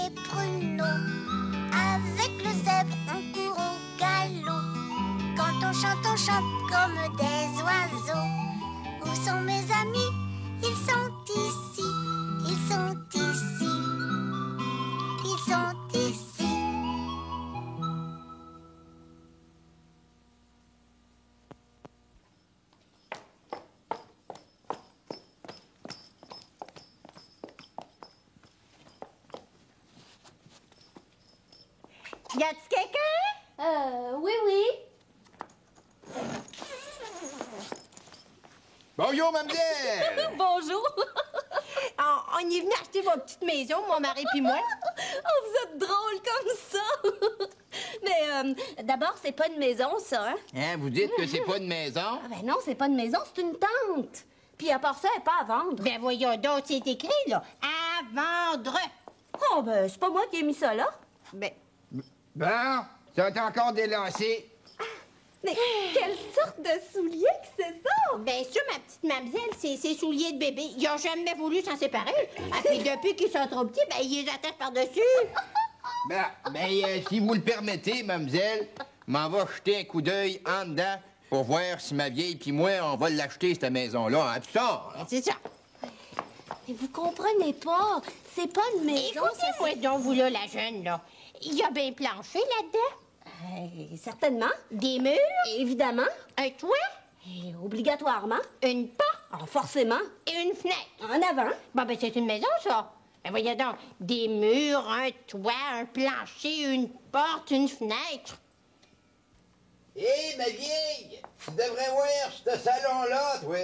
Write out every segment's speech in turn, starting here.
les pruneaux. Avec le zèbre, on court au galop. Quand on chante comme des oiseaux. Où sont mes amis? Ils sont ici. Ils sont ici. Ils sont ici. Y a-t-il quelqu'un? Oui, oui. Bonjour, mademoiselle! Bonjour. On est venu acheter votre petite maison, mon mari puis moi. Oh, vous êtes drôle comme ça. Mais d'abord, c'est pas une maison, ça, hein? Hein, vous dites que c'est pas une maison? Ah ben non, c'est pas une maison, c'est une tente. Puis à part ça, elle est pas à vendre. Ben voyons donc, c'est écrit, là. À vendre. Oh, ben c'est pas moi qui ai mis ça là. Ben, Bon, ça est encore délancé. Mais quelle sorte de soulier que c'est ça? ben ça, ma petite mademoiselle, c'est ses souliers de bébé. Ils ont jamais voulu s'en séparer. Ah, puis depuis qu'ils sont trop petits, ben ils les attachent par-dessus. Si vous le permettez, mademoiselle, m'en va jeter un coup d'œil en dedans pour voir si ma vieille puis moi, on va l'acheter, cette maison-là. Hein, ça. Ben, c'est ça. Mais vous comprenez pas, c'est pas une maison, Écoutez-moi donc, vous là, la jeune, là. Il y a bien planché là-dedans. certainement. Des murs, Évidemment. un toit, Et obligatoirement. une porte Ah, forcément. et une fenêtre. En avant. Bon, ben c'est une maison, ça. Ben voyons donc, des murs, un toit, un plancher, une porte, une fenêtre. Hé, ma vieille, tu devrais voir ce salon-là, toi.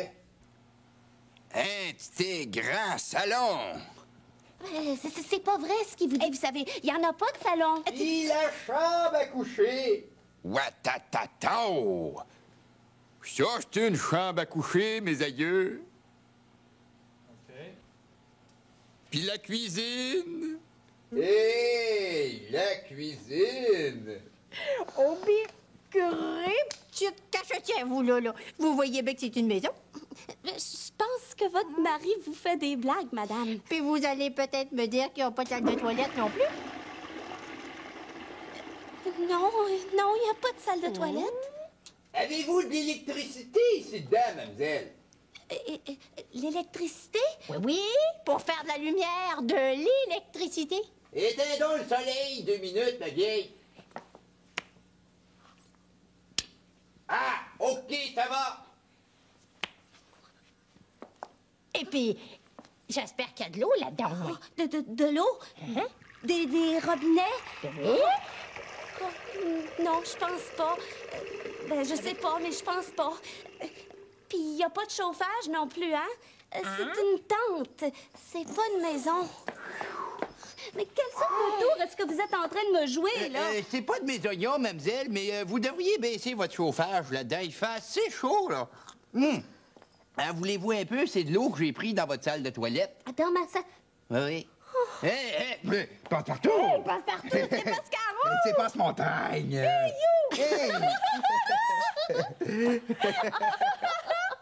Un petit grand salon. C'est pas vrai ce qu'il vous dit, vous savez. Il y en a pas de salon. Et la chambre à coucher. Ouatatata! Ça, c'est une chambre à coucher, mes aïeux. OK. Puis la cuisine. Hé, la cuisine. Oh, bicré, petite cachetière, vous, là. Vous voyez bien que c'est une maison. Je pense que votre mari vous fait des blagues, madame. Puis vous allez peut-être me dire qu'ils n'ont pas de salle de toilette non plus. Non, non, il n'y a pas de salle de toilette. Avez-vous de l'électricité ici dedans, mademoiselle? L'électricité? Oui, oui, pour faire de la lumière, de l'électricité. Éteins donc le soleil 2 minutes, ma vieille. Ah, OK, ça va. Et puis, j'espère qu'il y a de l'eau là-dedans, oui. De l'eau? Des robinets? Oui. Oh, non, je pense pas. Je sais pas, mais je pense pas. Puis il n'y a pas de chauffage non plus, hein? C'est une tente. C'est pas une maison. Mais quelle sorte de tour est-ce que vous êtes en train de me jouer, là? C'est pas de mes oignons, mademoiselle, mais vous devriez baisser votre chauffage là-dedans. Il fait assez chaud, là. Voulez-vous un peu? C'est de l'eau que j'ai pris dans votre salle de toilette. Attends, ma salle. Oui. Mais passe-partout! Passe-partout, c'est Pascaro! C'est Passe-Montagne!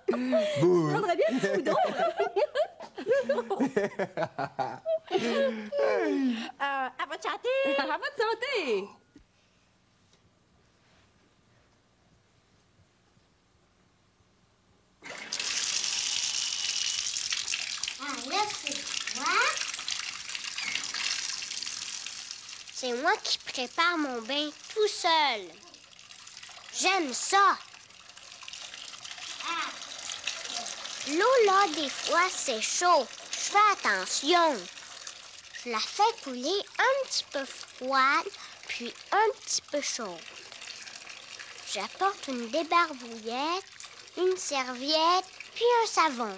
Je prendrais bien un petit boudon. À votre santé! À votre santé! Là, c'est quoi? C'est moi qui prépare mon bain tout seul. J'aime ça. L'eau, là, des fois, c'est chaud. Je fais attention. Je la fais couler un petit peu froide, puis un petit peu chaude. J'apporte une débarbouillette, une serviette, puis un savon.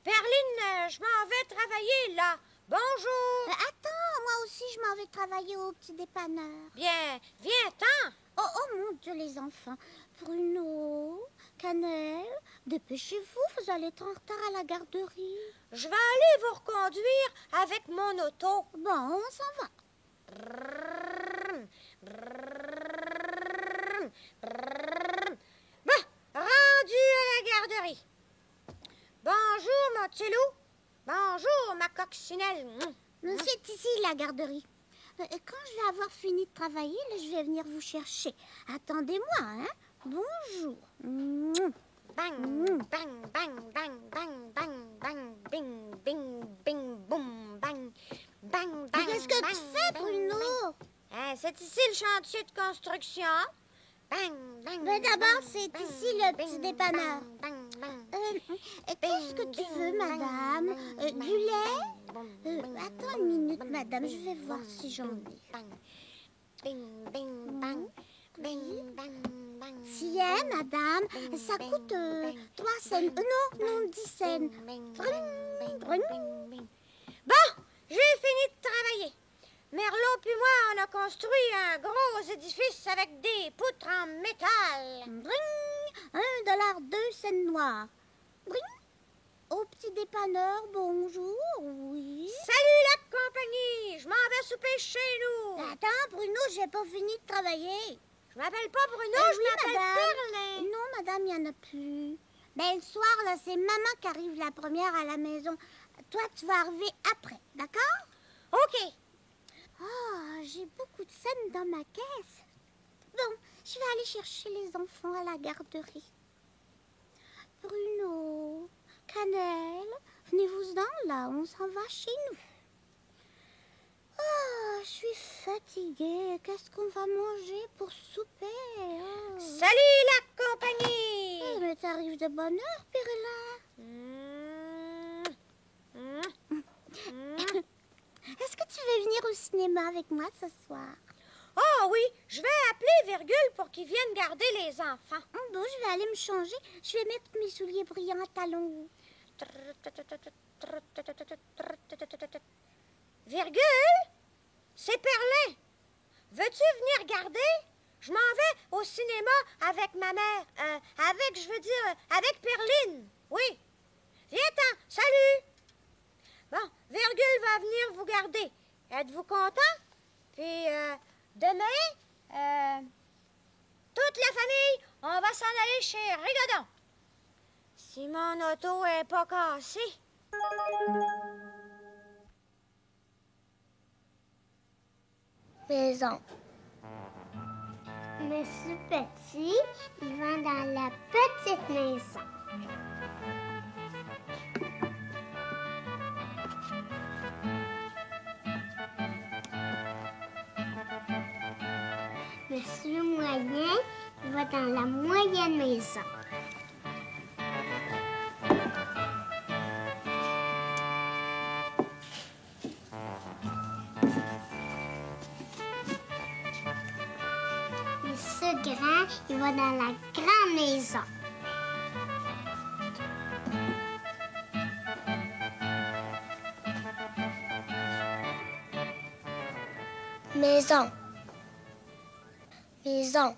Perline, je m'en vais travailler, là. Bonjour! Attends, moi aussi, je m'en vais travailler au petit dépanneur. Bien, viens-t'en! Oh mon Dieu, les enfants. Bruno, Cannelle, dépêchez-vous, vous allez être en retard à la garderie. Je vais aller vous reconduire avec mon auto. Bon, on s'en va. coccinelle. C'est ici, la garderie. Quand je vais avoir fini de travailler, là, je vais venir vous chercher. Attendez-moi, hein? Bonjour. Bang, bang, bang, bang, bang, bang, bang, bing, bing, bing, boum, bang, bang, bang. Qu'est-ce que bang, tu fais, bang, Bruno? bang. C'est ici le chantier de construction. Bang, bang. Mais d'abord, bang, c'est bang, ici le bing, petit dépanneur. bang, bang, bang. Qu'est-ce que tu veux, madame? Du lait? Attends une minute, madame, je vais voir si j'en ai. Bing, bing, bang. Bing, bang, bang. Tiens, madame, ça coûte 3 cents. Non, 10 cents. Bon, j'ai fini de travailler. Merlot puis moi, on a construit un gros édifice avec des poutres en métal. $1, 2 cents noirs. Au petit dépanneur, bonjour, oui. Salut la compagnie, je m'en vais souper chez nous. Attends, Bruno, j'ai pas fini de travailler. Je m'appelle pas Bruno, je Oui, m'appelle madame. Perlin. Non, madame, il n'y en a plus. Ben, le soir, là, c'est maman qui arrive la première à la maison. Toi, tu vas arriver après, d'accord? OK. Oh, j'ai beaucoup de scènes dans ma caisse. Bon, je vais aller chercher les enfants à la garderie. Bruno, Cannelle, venez-vous-en là, on s'en va chez nous. Oh, je suis fatiguée. Qu'est-ce qu'on va manger pour souper? Oh. Salut la compagnie. Mais t'arrives de bonne heure, Perlin. Est-ce que tu veux venir au cinéma avec moi ce soir? Oh oui, je vais appeler Virgule pour qu'il vienne garder les enfants. Bon, je vais aller me changer. Je vais mettre mes souliers brillants à talons. Virgule, c'est Perlin. Veux-tu venir garder? Je m'en vais au cinéma avec ma mère. Avec Perline. Oui. Viens-t'en, salut. Bon, Virgule va venir vous garder. Êtes-vous content? Puis, demain, toute la famille, on va s'en aller chez Rigodon. Si mon auto est pas cassée. Maison. Monsieur Petit, il va dans la petite maison. Monsieur Moyen, il va dans la moyenne maison. Monsieur Grand, il va dans la grande maison. Maison. Maison.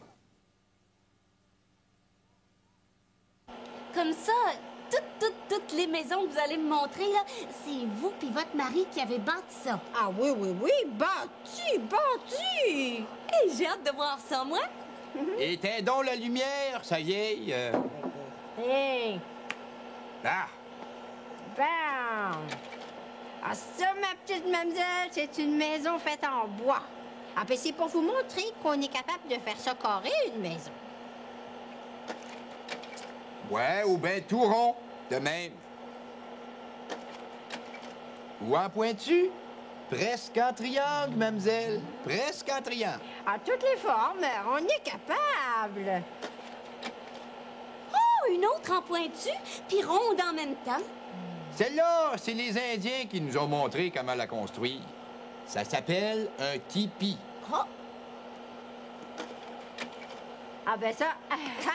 Comme ça, toutes les maisons que vous allez me montrer, là, c'est vous puis votre mari qui avez bâti ça. Ah oui, bâti! Hey, j'ai hâte de voir ça, moi. Éteindons la lumière, ça y est. Hey, Ah! bam! Ah ça, ma petite mademoiselle, c'est une maison faite en bois. Ah, puis c'est pour vous montrer qu'on est capable de faire ça carré, une maison. Ouais, ou bien tout rond, de même. Ou en pointu. Presque en triangle, mademoiselle. Presque en triangle. À toutes les formes, on est capable. Oh, une autre en pointu, puis ronde en même temps. Celle-là, c'est les Indiens qui nous ont montré comment la construire. Ça s'appelle un tipi. Oh, Ah ben ça, ça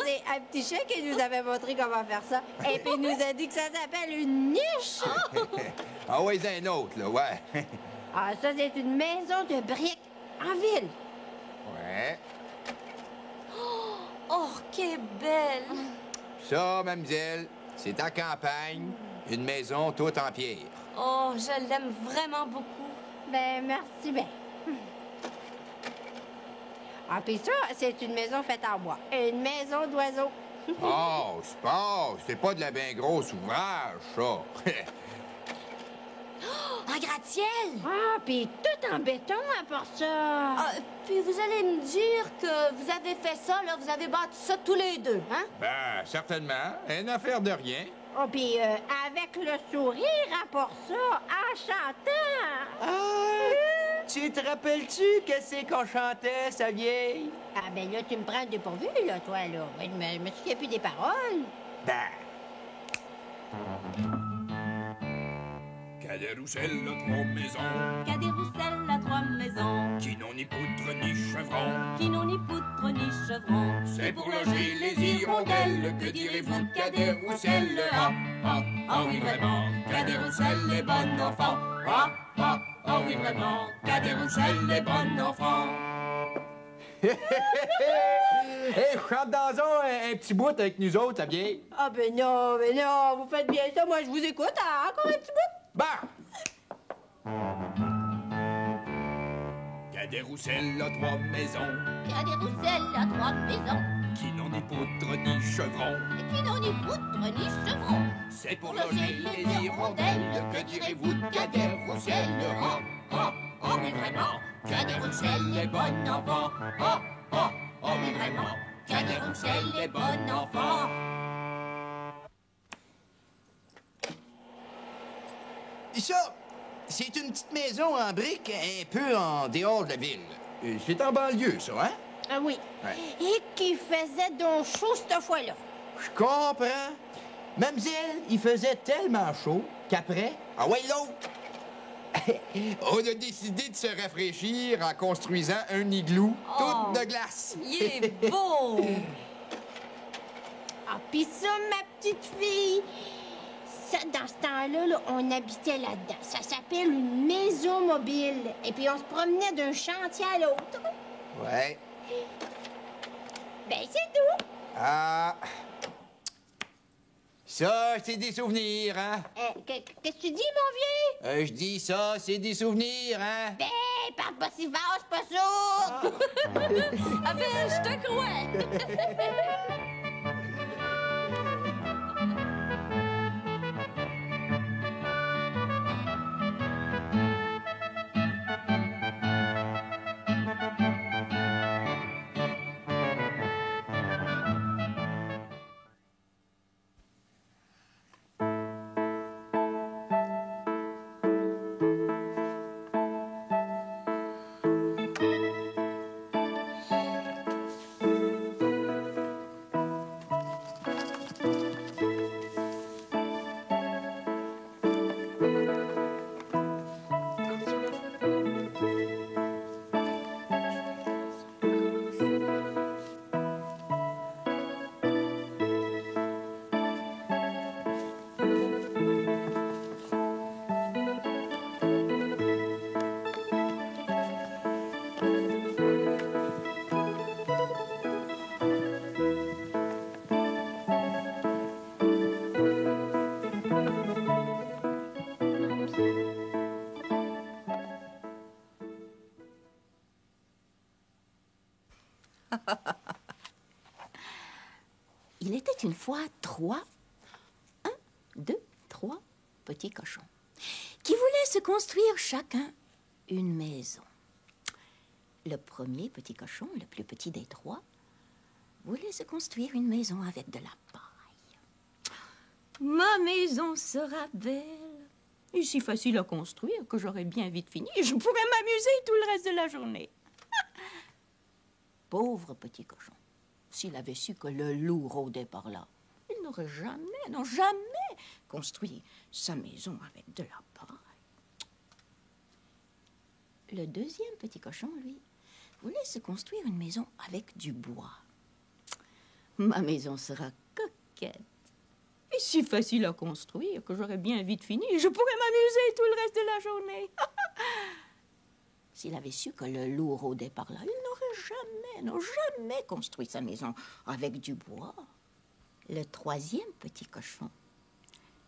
c'est un petit chien qui nous avait montré comment faire ça. Et puis il nous a dit que ça s'appelle une niche. Ah ouais, un autre, là, ouais. Ah ça c'est une maison de briques en ville. Ouais. oh, qu'elle est belle. Ça, mademoiselle, c'est à campagne, une maison toute en pierre. Oh, je l'aime vraiment beaucoup. Ben merci bien. Ah puis ça, c'est une maison faite en bois. Une maison d'oiseaux. Oh, c'est pas de la bien grosse ouvrage, ça. Un gratte-ciel? Ah, puis tout en béton à part ça. Ah, puis vous allez me dire que vous avez fait ça, là, vous avez bâti ça tous les deux, hein? Ben, certainement. Une affaire de rien. Oh, puis avec le sourire à part ça, en chantant. Ah! Tu te rappelles-tu qu'est-ce qu'on chantait, sa vieille? Ah, ben là, tu me prends dépourvu, là, toi, là. Je me souviens plus des paroles. Ben, Cadet-Roussel a 3 maisons, Cadet-Roussel a 3 maisons, qui n'ont ni poutre ni chevron. qui n'ont ni poutre ni chevron. C'est pour loger les hirondelles, que direz-vous de Cadet-Roussel? Ah, ah, ah oui vraiment, Cadet-Roussel est bon enfant. Ah, ah, ah oui vraiment, Cadet-Roussel est bon enfant. hey, chante dans un petit bout avec nous autres, sa vieille. Ah, ben non, vous faites bien ça. Moi, je vous écoute. Ah, encore un petit bout. Bah! Cadet-Roussel a 3 maisons, Cadet-Roussel a 3 maisons, qui n'ont ni poutre ni chevron. qui n'ont ni poutre ni chevron. C'est pour loger les hirondelles, que direz-vous de Cadet-Roussel? Ah, ah, ah oui vraiment, Cadet-Roussel est bon enfant. Ah, ah, ah oui vraiment, Cadet-Roussel est bon enfant. Ça, c'est une petite maison en briques un peu en dehors de la ville. C'est en banlieue, ça, hein? Ah oui. Ouais. Et qui faisait donc chaud cette fois-là. Je comprends. Mademoiselle, il faisait tellement chaud qu'après... Ah ouais, l'autre! On a décidé de se rafraîchir en construisant un igloo tout de glace. Il est beau! Ah, pis ça, ma petite fille, ça, dans ce temps-là, là, on habitait là-dedans. Ça s'appelle une maison mobile. Et puis, on se promenait d'un chantier à l'autre. Ouais. Ben, c'est tout. Ah... Ça, c'est des souvenirs, hein? Qu'est-ce que tu dis, mon vieux? Je dis ça, c'est des souvenirs, hein? Ben, parle pas si fort, c'est pas sourd. Ah ben, je te crois! Il était une fois 3 petits cochons qui voulaient se construire chacun une maison. Le premier petit cochon, le plus petit des 3, voulait se construire une maison avec de la paille. Ma maison sera belle et si facile à construire que j'aurai bien vite fini et je pourrai m'amuser tout le reste de la journée. Pauvre petit cochon. S'il avait su que le loup rôdait par là, il n'aurait jamais construit sa maison avec de la paille. Le deuxième petit cochon, lui, voulait se construire une maison avec du bois. Ma maison sera coquette et si facile à construire que j'aurai bien vite fini et je pourrai m'amuser tout le reste de la journée. S'il avait su que le loup rôdait par là, il n'aurait jamais construit sa maison avec du bois. Le troisième petit cochon,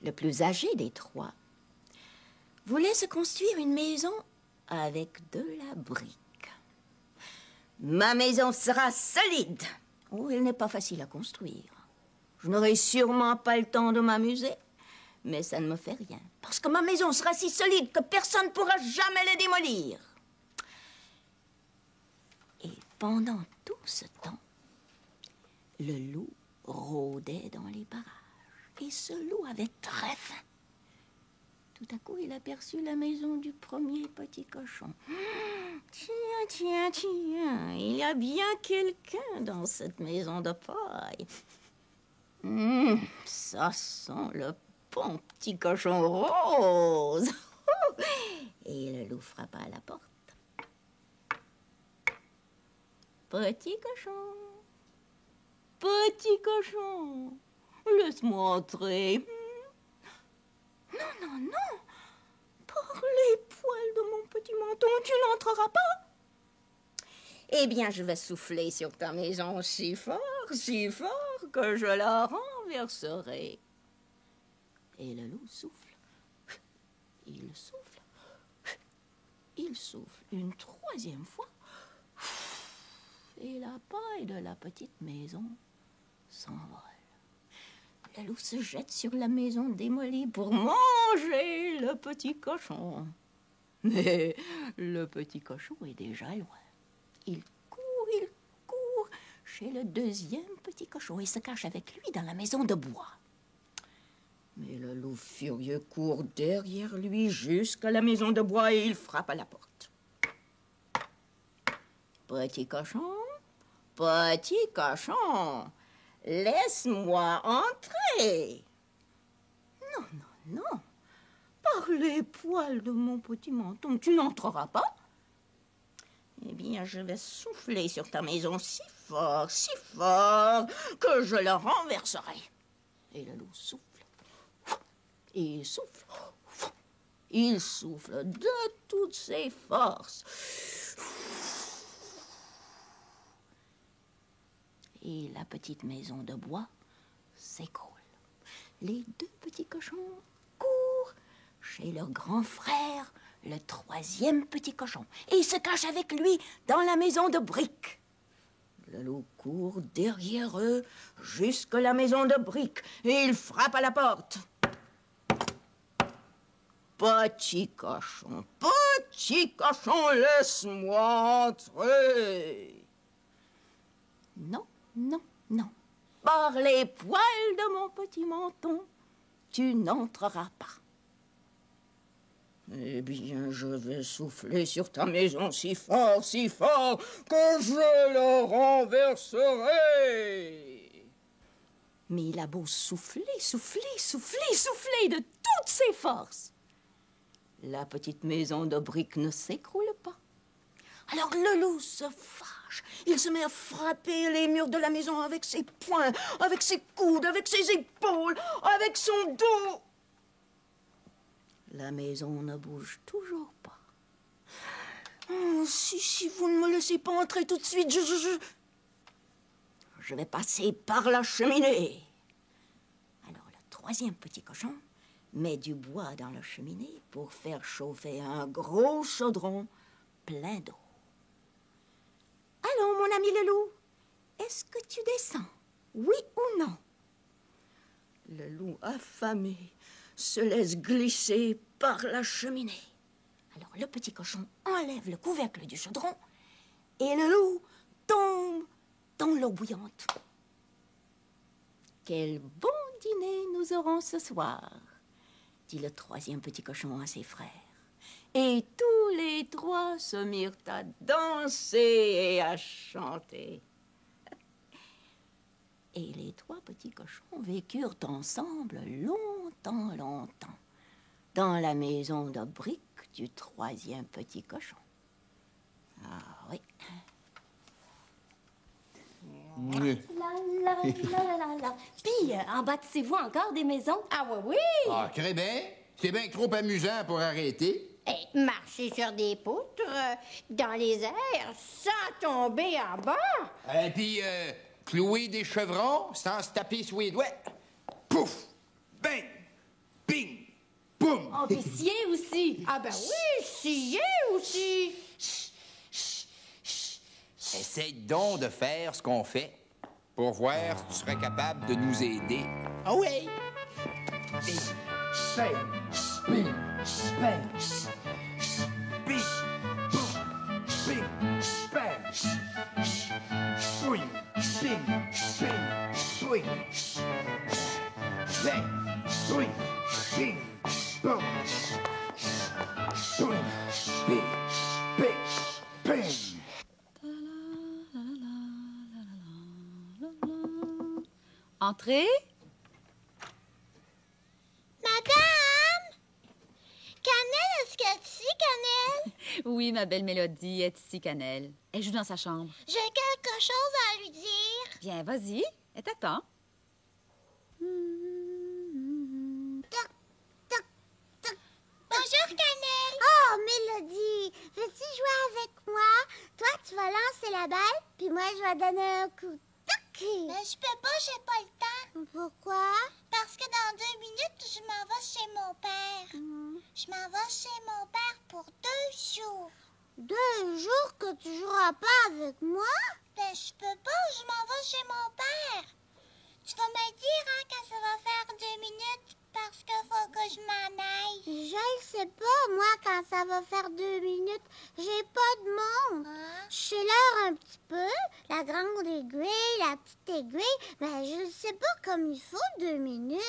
le plus âgé des 3, voulait se construire une maison avec de la brique. Ma maison sera solide. Oh, elle n'est pas facile à construire. Je n'aurai sûrement pas le temps de m'amuser, Mais ça ne me fait rien, parce que ma maison sera si solide que personne ne pourra jamais la démolir. Et pendant tout ce temps, le loup rôdait dans les parages. Et ce loup avait très faim. Tout à coup, il aperçut la maison du premier petit cochon. Tiens, il y a bien quelqu'un dans cette maison de paille. Ça sent le bon petit cochon rose. Et le loup frappa à la porte. Petit cochon, laisse-moi entrer. Non, par les poils de mon petit menton, tu n'entreras pas. Eh bien, je vais souffler sur ta maison si fort que je la renverserai. Et le loup souffle. Il souffle une troisième fois. Et la paille de la petite maison s'envole. Le loup se jette sur la maison démolie pour manger le petit cochon. Mais le petit cochon est déjà loin. Il court chez le deuxième petit cochon et se cache avec lui dans la maison de bois. Mais le loup furieux court derrière lui jusqu'à la maison de bois et il frappe à la porte. Petit cochon, laisse-moi entrer. Non. Par les poils de mon petit menton, tu n'entreras pas. Eh bien, je vais souffler sur ta maison si fort que je la renverserai. Et le loup souffle. Il souffle de toutes ses forces. Et la petite maison de bois s'écroule. Les deux petits cochons courent chez leur grand frère, le troisième petit cochon, et ils se cachent avec lui dans la maison de briques. Le loup court derrière eux jusqu'à la maison de briques et il frappe à la porte. Petit cochon, laisse-moi entrer. Non. Par les poils de mon petit menton, tu n'entreras pas. Eh bien, je vais souffler sur ta maison si fort que je la renverserai. Mais il a beau souffler de toutes ses forces. La petite maison de briques ne s'écroule pas. Alors le loup se fâche. Il se met à frapper les murs de la maison avec ses poings, avec ses coudes, avec ses épaules, avec son dos. La maison ne bouge toujours pas. Oh, si vous ne me laissez pas entrer tout de suite, je vais passer par la cheminée. Alors le troisième petit cochon met du bois dans la cheminée pour faire chauffer un gros chaudron plein d'eau. Allons, mon ami le loup, est-ce que tu descends, oui ou non? Le loup affamé se laisse glisser par la cheminée. Alors le petit cochon enlève le couvercle du chaudron et le loup tombe dans l'eau bouillante. Quel bon dîner nous aurons ce soir, dit le troisième petit cochon à ses frères. Et tous les trois se mirent à danser et à chanter. Et les trois petits cochons vécurent ensemble longtemps dans la maison de briques du troisième petit cochon. Ah oui. Puis, en bâtissez-vous encore des maisons? Ah oui. Ah, crée bien. C'est bien trop amusant pour arrêter. Et marcher sur des poutres dans les airs sans tomber en bas. Et puis, clouer des chevrons sans se taper sur les doigts. Pouf! Bang! Bing! Boum! On peut scier aussi. Ah ben oui, scier aussi. Essaye donc de faire ce qu'on fait pour voir si tu serais capable de nous aider. Ah oui! Spin, spin, spin, spin, spin, spin, swing, spin, spin, swing, bang, swing, spin, boom, swing, spin, spin, spin. Entrez. Madame! Cannelle, est-ce qu'elle est ici, Cannelle? Oui, ma belle Mélodie est ici, Cannelle. Elle joue dans sa chambre. J'ai quelque chose à lui dire. Bien, vas-y. Elle t'attend. Toc, toc, toc. Bonjour, Cannelle. Oh, Mélodie, veux-tu jouer avec moi? Toi, tu vas lancer la balle, puis moi, je vais donner un coup. Toc! Mais je peux pas, j'ai pas le temps. Pourquoi? Parce que dans 2 minutes, je m'en vais chez mon père. Je m'en vais chez mon père pour 2 jours. 2 jours que tu joueras pas avec moi? Ben, je peux pas, je m'en vais chez mon père. Tu vas me dire, hein, quand ça va faire 2 minutes, parce qu'il faut que je m'en aille. Je le sais pas, moi, quand ça va faire 2 minutes. J'ai pas de monde. Je sais l'heure un petit peu, la grande aiguille, la petite aiguille, mais je ne sais pas comme il faut 2 minutes.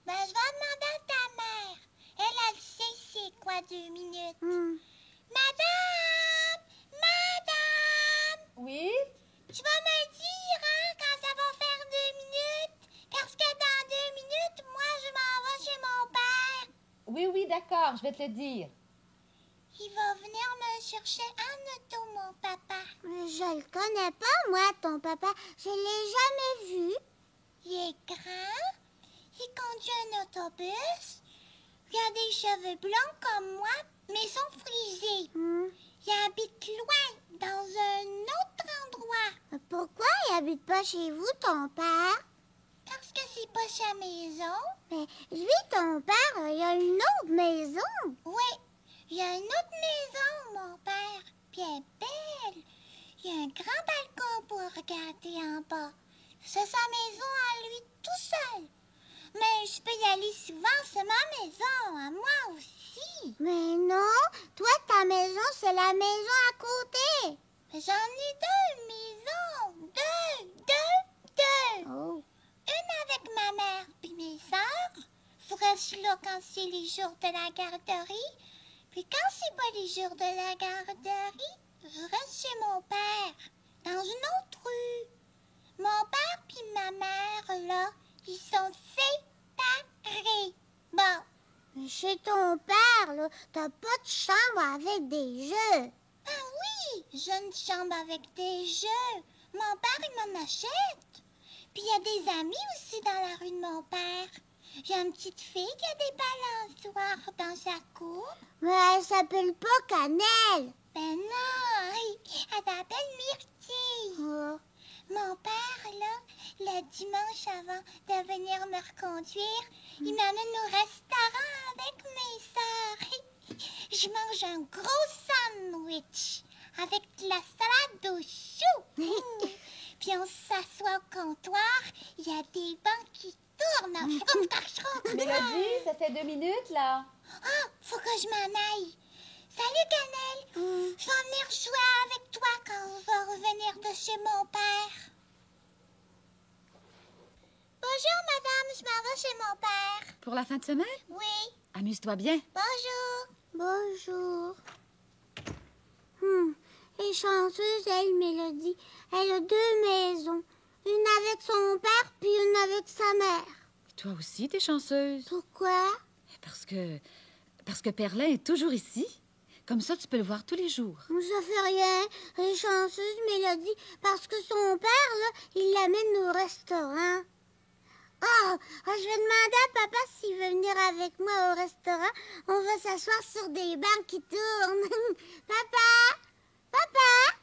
Ben, je vais demander à ta mère. Elle sait c'est quoi 2 minutes. Madame! Madame! Oui? Tu vas me dire, hein, quand ça va faire 2 minutes? Parce que dans 2 minutes, moi, je m'en vais chez mon père. Oui, d'accord, je vais te le dire. Il va venir me chercher en auto, mon papa. Je le connais pas, moi, ton papa. Je l'ai jamais vu. Il est grand. Il conduit un autobus. Il a des cheveux blancs comme moi, mais sont frisés. Il habite loin, dans un autre endroit. Pourquoi il habite pas chez vous, ton père? Parce que c'est pas sa maison. Mais lui, ton père, il a une autre maison. Oui, il y a une autre maison, mon père. Puis elle est belle. Il y a un grand balcon pour regarder en bas. C'est sa maison à lui tout seul. Mais je peux y aller souvent, c'est ma maison, à moi aussi. Mais non, toi, ta maison, c'est la maison à côté. J'en ai 2 maisons. 2. Oh. Une avec ma mère puis mes sœurs. Je reste là quand c'est les jours de la garderie. Puis quand c'est pas les jours de la garderie, je reste chez mon père, dans une autre rue. Mon père puis ma mère, là, ils sont séparés. Bon. Chez ton père, là, t'as pas de chambre avec des jeux. Ah oui, j'ai une chambre avec des jeux. Mon père, il m'en achète. Puis il y a des amis aussi dans la rue de mon père. J'ai une petite fille qui a des balançoires dans sa cour. Mais elle s'appelle pas Cannelle. Ben non, elle s'appelle Myrtille. Mon père, là, le dimanche avant de venir me reconduire, il m'amène au restaurant avec mes sœurs. Je mange un gros sandwich avec de la salade au chou. Puis on s'assoit au comptoir, il y a des bancs qui tournent. Mélodie, ça fait 2 minutes, là. Ah, faut que je m'en aille. Salut, Cannelle. Je vais venir jouer avec toi quand je vais revenir de chez mon père. Bonjour, madame. Je m'en vais chez mon père. Pour la fin de semaine? Oui. Amuse-toi bien. Bonjour. Bonjour. Elle est chanceuse, elle, Mélodie. Elle a 2 maisons. Une avec son père, puis une avec sa mère. Toi aussi, t'es chanceuse. Pourquoi? Parce que Perlin est toujours ici. Comme ça, tu peux le voir tous les jours. Ça fait rien. Elle est chanceuse, Mélodie, parce que son père, là, il l'amène au restaurant. Oh, je vais demander à papa s'il veut venir avec moi au restaurant. On va s'asseoir sur des bancs qui tournent. Papa! Papa!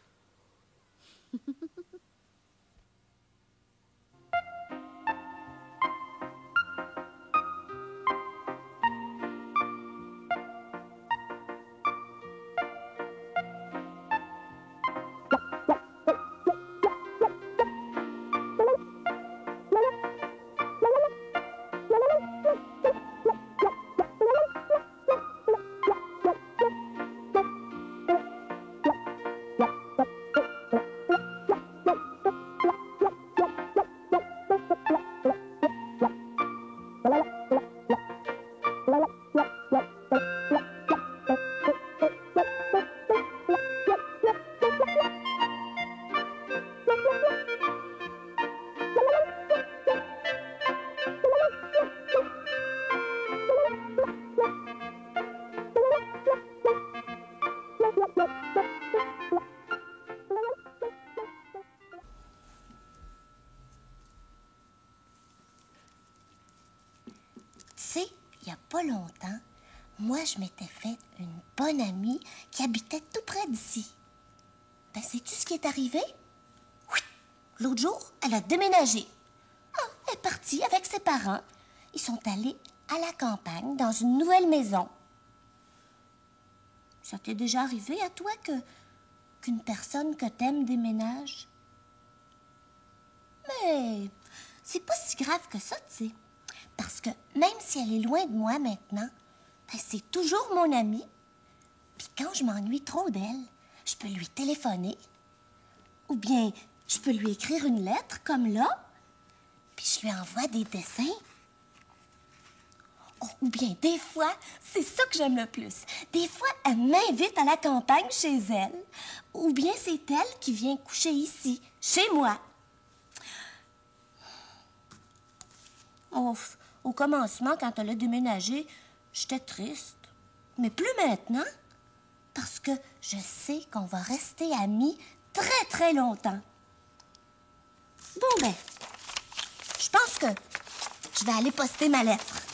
sais, il y a pas longtemps, moi, je m'étais fait une bonne amie qui habitait tout près d'ici. Ben, sais-tu ce qui est arrivé? Oui, l'autre jour, elle a déménagé. Ah, elle est partie avec ses parents. Ils sont allés à la campagne, dans une nouvelle maison. Ça t'est déjà arrivé à toi qu'une personne que t'aimes déménage? Mais c'est pas si grave que ça, tu sais. Parce que même si elle est loin de moi maintenant, ben, c'est toujours mon amie. Puis quand je m'ennuie trop d'elle, je peux lui téléphoner. Ou bien, je peux lui écrire une lettre, comme là. Puis je lui envoie des dessins. Oh, ou bien, des fois, c'est ça que j'aime le plus. Des fois, elle m'invite à la campagne chez elle. Ou bien, c'est elle qui vient coucher ici, chez moi. Oh, au commencement, quand elle a déménagé, j'étais triste. Mais plus maintenant, parce que je sais qu'on va rester amis très, très longtemps. Bon, ben, je pense que je vais aller poster ma lettre.